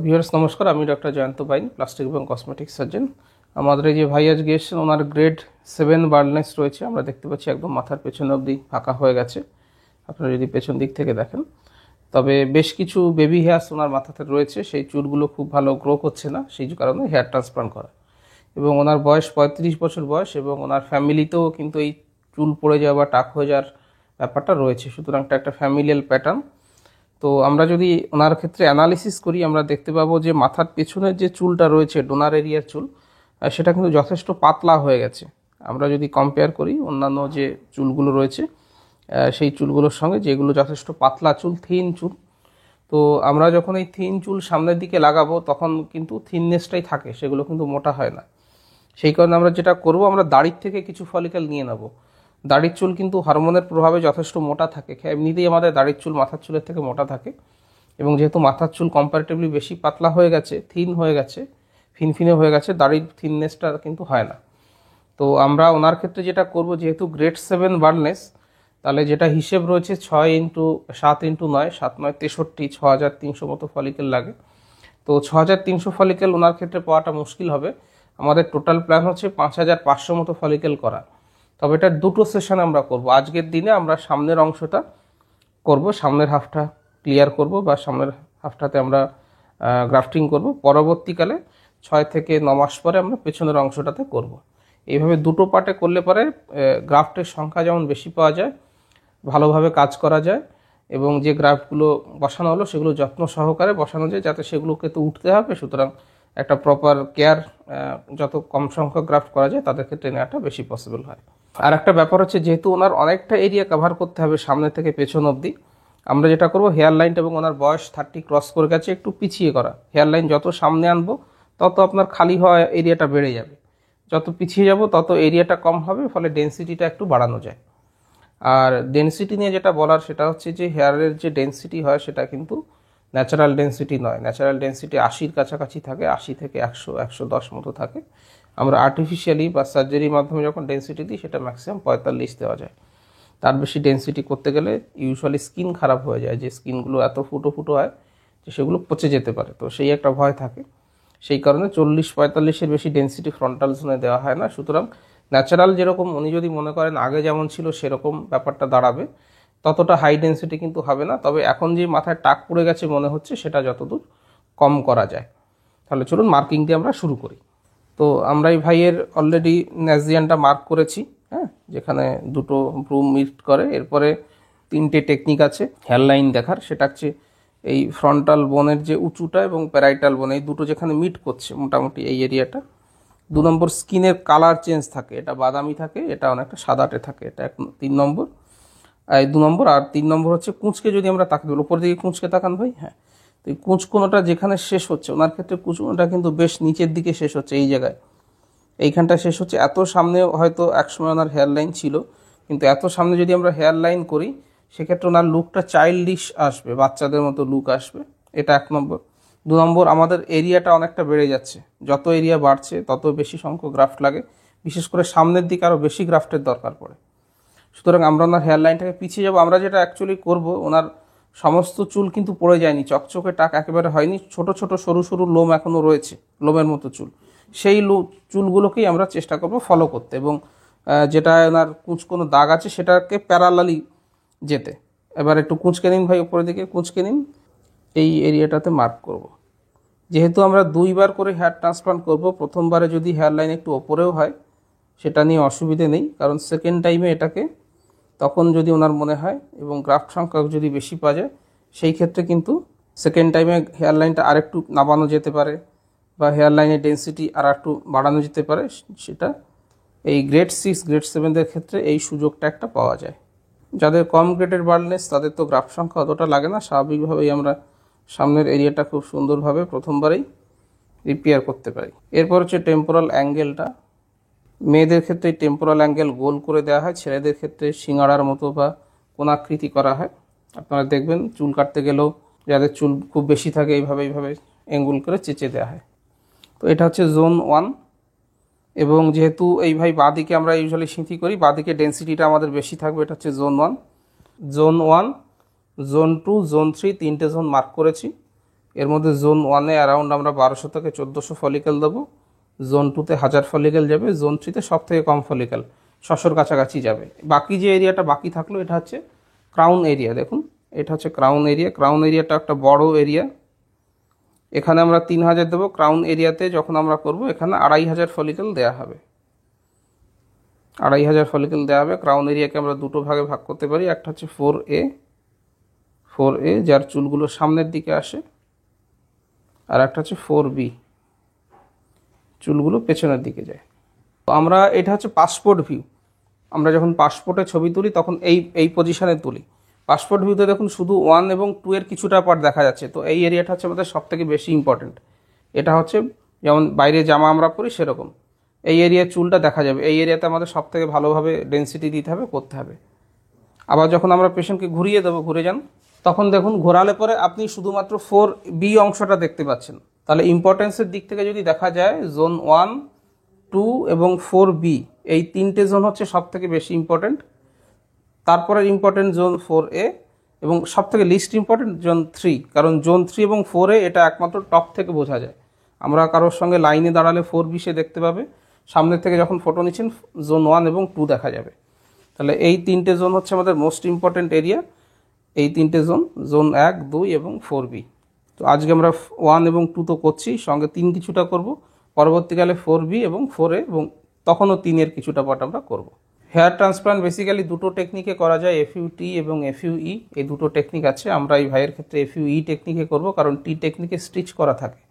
Viewers নমস্কার, আমি doctor Jayanta বাইন, plastic এবং কসমেটিক সার্জন। আমাদের এই যে ভাই আজকে এসেছেন, ওনার গ্রেড 7 বার্ডনেস রয়েছে। আমরা দেখতে পাচ্ছি একদম মাথার পেছন অবধি ফাঁকা হয়ে গেছে, আপনারা যদি পেছন দিক থেকে দেখেন। তবে বেশ কিছু বেবি হেয়ার্স ওনার মাথাতে রয়েছে, সেই চুলগুলো খুব ভালো গ্রো করছে না, সেই কারণে হেয়ার ট্রান্সপ্লান্ট করা। এবং ওনার বয়স 35 বছর বয়স, এবং ওনার ফ্যামিলিতেও কিন্তু এই চুল পড়ে যাওয়া বা টাক হয়ে যাওয়ার ব্যাপারটা রয়েছে, সুতরাং একটা ফ্যামিলিয়াল প্যাটার্ন। তো আমরা যদি ওনার ক্ষেত্রে অ্যানালিসিস করি, আমরা দেখতে পাবো যে মাথার পেছনের যে চুলটা রয়েছে, ডোনার এরিয়ার চুল, সেটা কিন্তু যথেষ্ট পাতলা হয়ে গেছে। আমরা যদি কম্পেয়ার করি অন্যান্য যে চুলগুলো রয়েছে সেই চুলগুলোর সঙ্গে, যেগুলো যথেষ্ট পাতলা চুল, থিন চুল, তো আমরা যখন এই থিন চুল সামনের দিকে লাগাবো তখন কিন্তু থিননেসটাই থাকে, সেগুলো কিন্তু মোটা হয় না। সেই কারণে আমরা যেটা করব, আমরা দাড়ির থেকে কিছু ফলিকেল নিয়ে নেব। দাড়ির চুল কিন্তু হরমোনের প্রভাবে যথেষ্ট মোটা থাকে, এমনিতেই আমাদের দাড়ির চুল মাথার চুলের থেকে মোটা থাকে, এবং যেহেতু মাথার চুল কম্পারেটিভলি বেশি পাতলা হয়ে গেছে, থিন হয়ে গেছে, ফিনফিনে হয়ে গেছে, দাড়ির থিননেসটা কিন্তু হয় না। তো আমরা ওনার ক্ষেত্রে যেটা করব, যেহেতু গ্রেড 7 বার্ডনেস, তাহলে যেটা হিসেব রয়েছে 6x7x9, 7×9 = 63, 6300 মতো ফলিকেল লাগে। তো 6300 ফলিকেল ওনার ক্ষেত্রে পাওয়াটা মুশকিল হবে। আমাদের টোটাল প্ল্যান হচ্ছে 5500 মতো ফলিকেল করা। তবে এটা দুটো সেশনে আমরা করব। আজকের দিনে আমরা সামনের অংশটা করব, সামনের হাফটা ক্লিয়ার করব, বা সামনের হাফটাতে আমরা গ্রাফটিং করব। পরবর্তীকালে 6 থেকে 9 মাস পরে আমরা পেছনের অংশটাতে করব। এইভাবে দুটো পার্টে করলে পরে গ্রাফটের সংখ্যা যেমন বেশি পাওয়া যায়, ভালোভাবে কাজ করা যায়, এবং যে গ্রাফটগুলো বসানো হলো সেগুলো যত্ন সহকারে বসানো যায়, যাতে সেগুলোকে তো উঠতে হবে, সুতরাং একটা প্রপার কেয়ার যত কম সংখ্যক গ্রাফট করা যায় তাদের ক্ষেত্রে নেওয়াটা বেশি পসিবল হয়। আর একটা ব্যাপার হচ্ছে, যেহেতু ওনার অনেকটা এরিয়া কভার করতে হবে সামনে থেকে পেছন অবধি, আমরা যেটা করব, হেয়ার লাইনটা, এবং ওনার বয়স 30 ক্রস করে গেছে, একটু পিছিয়ে করা। হেয়ার লাইন যত সামনে আনবো তত আপনার খালি হওয়া এরিয়াটা বেড়ে যাবে, যত পিছিয়ে যাব তত এরিয়াটা কম হবে, ফলে ডেন্সিটিটা একটু বাড়ানো যায়। আর ডেন্সিটি নিয়ে যেটা বলার, সেটা হচ্ছে যে হেয়ারের যে ডেন্সিটি হয় সেটা কিন্তু ন্যাচারাল ডেন্সিটি নয়। ন্যাচারাল ডেন্সিটি 80-র কাছাকাছি থাকে, 80 থেকে 100, 110 মতো থাকে। আমরা আর্টিফিশিয়ালি বা সার্জারির মাধ্যমে যখন ডেন্সিটি দিই, সেটা ম্যাক্সিমাম 45 দেওয়া যায়। তার বেশি ডেন্সিটি করতে গেলে ইউজুয়ালি স্কিন খারাপ হয়ে যায়, যে স্কিনগুলো এত ফুটো ফুটো হয় যে সেগুলো পচে যেতে পারে, তো সেই একটা ভয় থাকে। সেই কারণে 40-45-এর বেশি ডেন্সিটি ফ্রন্টাল জোনে দেওয়া হয় না। সুতরাং ন্যাচারাল যেরকম উনি যদি মনে করেন আগে যেমন ছিল সেরকম ব্যাপারটা দাঁড়াবে, ততটা হাই ডেন্সিটি কিন্তু হবে না। তবে এখন যে মাথায় টাক পড়ে গেছে মনে হচ্ছে, সেটা যতদূর কম করা যায়। তাহলে চলুন মার্কিং দিয়ে আমরা শুরু করি। তো আমরা এই ভাইয়ের অলরেডি ন্যাজিয়ানটা মার্ক করেছি, হ্যাঁ, যেখানে দুটো ব্রু মিট করে। এরপরে 3টে টেকনিক আছে হেয়ার লাইন দেখার, সেটা হচ্ছে এই ফ্রন্টাল বোনের যে উঁচুটা এবং প্যারাইটাল বোন, এই দুটো যেখানে মিট করছে মোটামুটি এই এরিয়াটা। 2 নম্বর, স্কিনের কালার চেঞ্জ থাকে, এটা বাদামি থাকে, এটা অনেকটা সাদাটে থাকে, এটা 3 নম্বর। এই 2 নম্বর। আর 3 নম্বর হচ্ছে কুঁচকে, যদি আমরা তাকাই উপর দিকে কুঁচকে তাকান ভাই, হ্যাঁ, তো এই কুঁচকোনোটা যেখানে শেষ হচ্ছে, ওনার ক্ষেত্রে কুঁচকোনোটা কিন্তু বেশ নিচের দিকে শেষ হচ্ছে, এই জায়গায়, এইখানটা শেষ হচ্ছে। এত সামনে হয়তো একসময় ওনার হেয়ার লাইন ছিল, কিন্তু এত সামনে যদি আমরা হেয়ার লাইন করি, সেক্ষেত্রে ওনার লুকটা চাইল্ডিশ আসবে, বাচ্চাদের মতো লুক আসবে। এটা 1 নম্বর। 2 নম্বর, আমাদের এরিয়াটা অনেকটা বেড়ে যাচ্ছে, যত এরিয়া বাড়ছে তত বেশি সংখ্যক গ্রাফট লাগে, বিশেষ করে সামনের দিকে আরও বেশি গ্রাফটের দরকার পড়ে। সুতরাং আমরা ওনার হেয়ার লাইনটাকে পিছিয়ে যাবো। আমরা যেটা অ্যাকচুয়ালি করব, ওনার সমস্ত চুল কিন্তু পড়ে যায়নি, চকচকে টাক একেবারে হয়নি, ছোট ছোট সরু সরু লোম এখনও রয়েছে, লোমের মতো চুল। সেই চুলগুলোকেই আমরা চেষ্টা করব ফলো করতে, এবং যেটা ওনার কুঁচকোনো দাগ আছে সেটাকে প্যারালালি যেতে। এবার একটু কুঁচকে নিন ভাই, উপরের দিকে কুঁচকে নিন, এই এরিয়াটাতে মার্ক করব। যেহেতু আমরা 2বার করে হেয়ার ট্রান্সপ্লান্ট করব, প্রথমবারে যদি হেয়ার লাইন একটু ওপরেও হয় সেটা নিয়ে অসুবিধে নেই, কারণ সেকেন্ড টাইমে এটাকে তখন যদি ওনার মনে হয় এবং গ্রাফট সংখ্যা যদি বেশি পাওয়া যায়, সেই ক্ষেত্রে কিন্তু সেকেন্ড টাইমে হেয়ার লাইনটা আরেকটু নামানো যেতে পারে, বা হেয়ার লাইনের ডেন্সিটি আর একটু বাড়ানো যেতে পারে। সেটা এই গ্রেড 6, গ্রেড 7দের ক্ষেত্রে এই সুযোগটা একটা পাওয়া যায়। যাদের কম গ্রেডের বার্ডনেস, তাদের তো গ্রাফট সংখ্যা অতটা লাগে না, স্বাভাবিকভাবেই আমরা সামনের এরিয়াটা খুব সুন্দরভাবে প্রথমবারেই রিপেয়ার করতে পারি। এরপর হচ্ছে টেম্পোরাল অ্যাঙ্গেলটা। মেয়েদের ক্ষেত্রে টেম্পোরাল অ্যাঙ্গেল গোল করে দেওয়া হয়, ছেলেদের ক্ষেত্রে সিঙাড়ার মতো বা কোণাকৃতি করা হয়। আপনারা দেখবেন চুল কাটতে গেলেও যাদের চুল খুব বেশি থাকে, এইভাবে অ্যাঙ্গুল করে চেঁচে দেওয়া হয়। তো এটা হচ্ছে জোন 1। এবং যেহেতু এই ভাই বাঁদিকে আমরা ইউজুয়ালি সিঁথি করি, বাঁদিকে ডেন্সিটিটা আমাদের বেশি থাকবে, এটা হচ্ছে জোন 1। জোন 1, জোন 2, জোন 3, 3টে জোন মার্ক করেছি। এর মধ্যে জোন 1-এ অ্যারাউন্ড আমরা 1200 থেকে 1400 ফলিকেল দেবো, জোন 2-তে 1000 ফলিকেল যাবে, জোন 3-তে সব থেকে কম ফলিকেল 600-র কাছাকাছি যাবে। বাকি যে এরিয়াটা বাকি থাকলো এটা হচ্ছে ক্রাউন এরিয়া। দেখুন এটা হচ্ছে ক্রাউন এরিয়া। ক্রাউন এরিয়াটা একটা বড় এরিয়া, এখানে আমরা 3000 দেবো। ক্রাউন এরিয়াতে যখন আমরা করব এখানে 2500 ফলিকেল দেওয়া হবে, 2500 ফলিকেল দেওয়া হবে। ক্রাউন এরিয়াকে আমরা দুটো ভাগে ভাগ করতে পারি, একটা হচ্ছে 4A যার চুলগুলো সামনের দিকে আসে, আর একটা হচ্ছে 4B চুলগুলো পেছনের দিকে যায়। তো আমরা এটা হচ্ছে পাসপোর্ট ভিউ। আমরা যখন পাসপোর্টে ছবি তুলি তখন এই পজিশনে তুলি। পাসপোর্ট ভিউতে দেখুন শুধু 1 এবং 2 এর কিছুটা পার্ট দেখা যাচ্ছে। তো এই এরিয়াটা হচ্ছে আমাদের সব থেকে বেশি ইম্পর্টেন্ট। এটা হচ্ছে যেমন বাইরে জামা আমরা পরি সেরকম এই এরিয়ার চুলটা দেখা যাবে। এই এরিয়াতে আমাদের সব থেকে ভালোভাবে ডেন্সিটি দিতে হবে, করতে হবে। আবার যখন আমরা পেশেন্টকে ঘুরিয়ে দেবো, ঘুরে যান, তখন দেখুন ঘোরালে পরে আপনি শুধুমাত্র 4B অংশটা দেখতে পাচ্ছেন। তাহলে ইম্পর্টেন্সের দিক থেকে যদি দেখা যায় জোন 1, 2 এবং 4B এই তিনটে জোন হচ্ছে সব থেকে বেশি ইম্পর্টেন্ট। তারপরে ইম্পর্টেন্ট জোন 4A এবং সব থেকে লিস্ট ইম্পর্টেন্ট জোন 3, কারণ জোন 3 এবং 4A এটা একমাত্র টপ থেকে বোঝা যায়। আমরা কারোর সঙ্গে লাইনে দাঁড়ালে 4B সে দেখতে পাবে, সামনের থেকে যখন ফটো নিচ্ছেন জোন 1 এবং 2 দেখা যাবে। তাহলে এই তিনটে জোন হচ্ছে আমাদের মোস্ট ইম্পর্টেন্ট এরিয়া। এই তিনটে জোন 1, 2 এবং 4B। তো আজকে আমরা 1 এবং 2 তো করছি, সঙ্গে 3 কিছুটা করব, পরবর্তীকালে 4B এবং 4A এবং তখনও 3-এর কিছুটা পার্ট আমরা করব। হেয়ার ট্রান্সপ্লান্ট বেসিক্যালি দুটো টেকনিকে করা যায়, FUT এবং FUE। এই দুটো টেকনিক আছে। আমরা এই ভাইয়ের ক্ষেত্রে FUE টেকনিকে করব, কারণ টি টেকনিকে স্টিচ করা থাকে।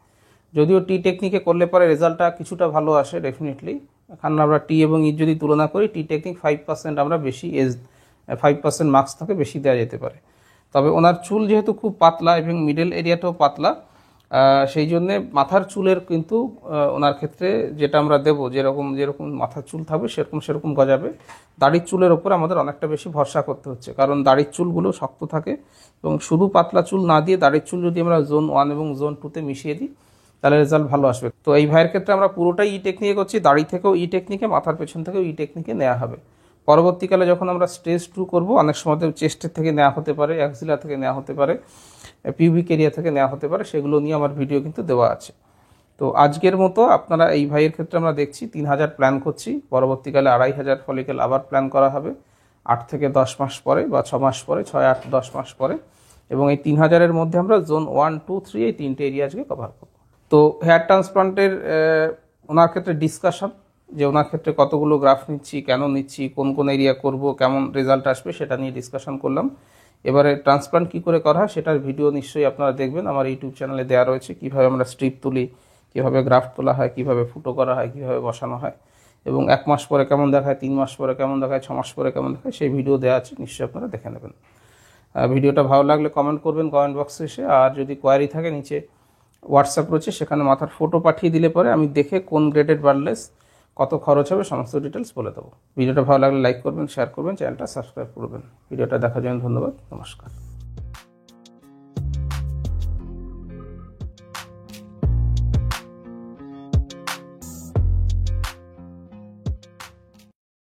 যদিও টি টেকনিকে করলে পরে রেজাল্টটা কিছুটা ভালো আসে ডেফিনেটলি। এখন আমরা টি এবং ই যদি তুলনা করি, টি টেকনিক 5% আমরা বেশি 5% মার্কস থেকে বেশি দেওয়া যেতে পারে। তবে ওনার চুল যেহেতু খুব পাতলা এবং মিডল এরিয়াটাও পাতলা, সেই জন্যে মাথার চুলের কিন্তু ওনার ক্ষেত্রে যেটা আমরা দেবো, যেরকম মাথার চুল থাকবে সেরকম গজাবে। দাড়ির চুলের ওপর আমাদের অনেকটা বেশি ভরসা করতে হচ্ছে, কারণ দাড়ির চুলগুলো শক্ত থাকে এবং শুধু পাতলা চুল না দিয়ে দাড়ির চুল যদি আমরা জোন 1 এবং জোন 2-তে মিশিয়ে দিই তাহলে রেজাল্ট ভালো আসবে। তো এই ভাইয়ের ক্ষেত্রে আমরা পুরোটাই ই টেকনিকে করছি, দাড়ি থেকেও ই টেকনিকে, মাথার পেছন থেকেও ই টেকনিকে নেওয়া হবে। পরবর্তীকালে যখন আমরা স্টেজ 2 করব, অনেক সময় চেস্টের থেকে নেওয়া হতে পারে, অ্যাক্সিলা থেকে নেওয়া হতে পারে, পিউবিক এরিয়া থেকে নেওয়া হতে পারে, সেগুলো নিয়ে আমার ভিডিও কিন্তু দেওয়া আছে। তো আজকের মতো আপনারা এই ভাইয়ের ক্ষেত্রে আমরা দেখছি 3000 প্ল্যান করছি, পরবর্তীকালে 2500 ফলিকেল আবার প্ল্যান করা হবে 8 থেকে 10 মাস পরে বা 6 মাস পরে, 6, 8, 10 মাস পরে। এবং এই 3000-এর মধ্যে আমরা জোন 1, 2, 3 এই তিনটে এরিয়া আজকে কভার করব। তো হেয়ার ট্রান্সপ্লান্টের ওনার ক্ষেত্রে ডিসকাশন, যে ওনার ক্ষেত্রে কতগুলো গ্রাফ নিচ্ছি, কেন নিচ্ছি, কোন এরিয়া করব, কেমন রেজাল্ট আসবে, সেটা নিয়ে ডিসকাশন করলাম। এবারে ট্রান্সপ্লান্ট কী করে করা হয় সেটার ভিডিও নিশ্চয়ই আপনারা দেখবেন, আমার ইউটিউব চ্যানেলে দেওয়া রয়েছে। কীভাবে আমরা স্ট্রিপ তুলি, কীভাবে গ্রাফট তোলা হয়, কীভাবে ফুটো করা হয়, কীভাবে বসানো হয়, এবং 1 মাস পরে কেমন দেখায়, 3 মাস পরে কেমন দেখায়, 6 মাস পরে কেমন দেখায়, সেই ভিডিও দেওয়া আছে, নিশ্চয়ই আপনারা দেখে নেবেন। ভিডিওটা ভালো লাগলে কমেন্ট করবেন কমেন্ট বক্সে এসে। আর যদি কোয়ারি থাকে নিচে হোয়াটসঅ্যাপ রয়েছে, সেখানে মাথার ফটো পাঠিয়ে দিলে পরে আমি দেখে কোন গ্রেডেড বার্ডলেস কত খরচ হবে সমস্ত ডিটেলস বলে দেবো। ভিডিওটা ভালো লাগলে লাইক করবেন, শেয়ার করবেন, চ্যানেলটা সাবস্ক্রাইব করবেন। ভিডিওটা দেখার জন্য ধন্যবাদ, নমস্কার।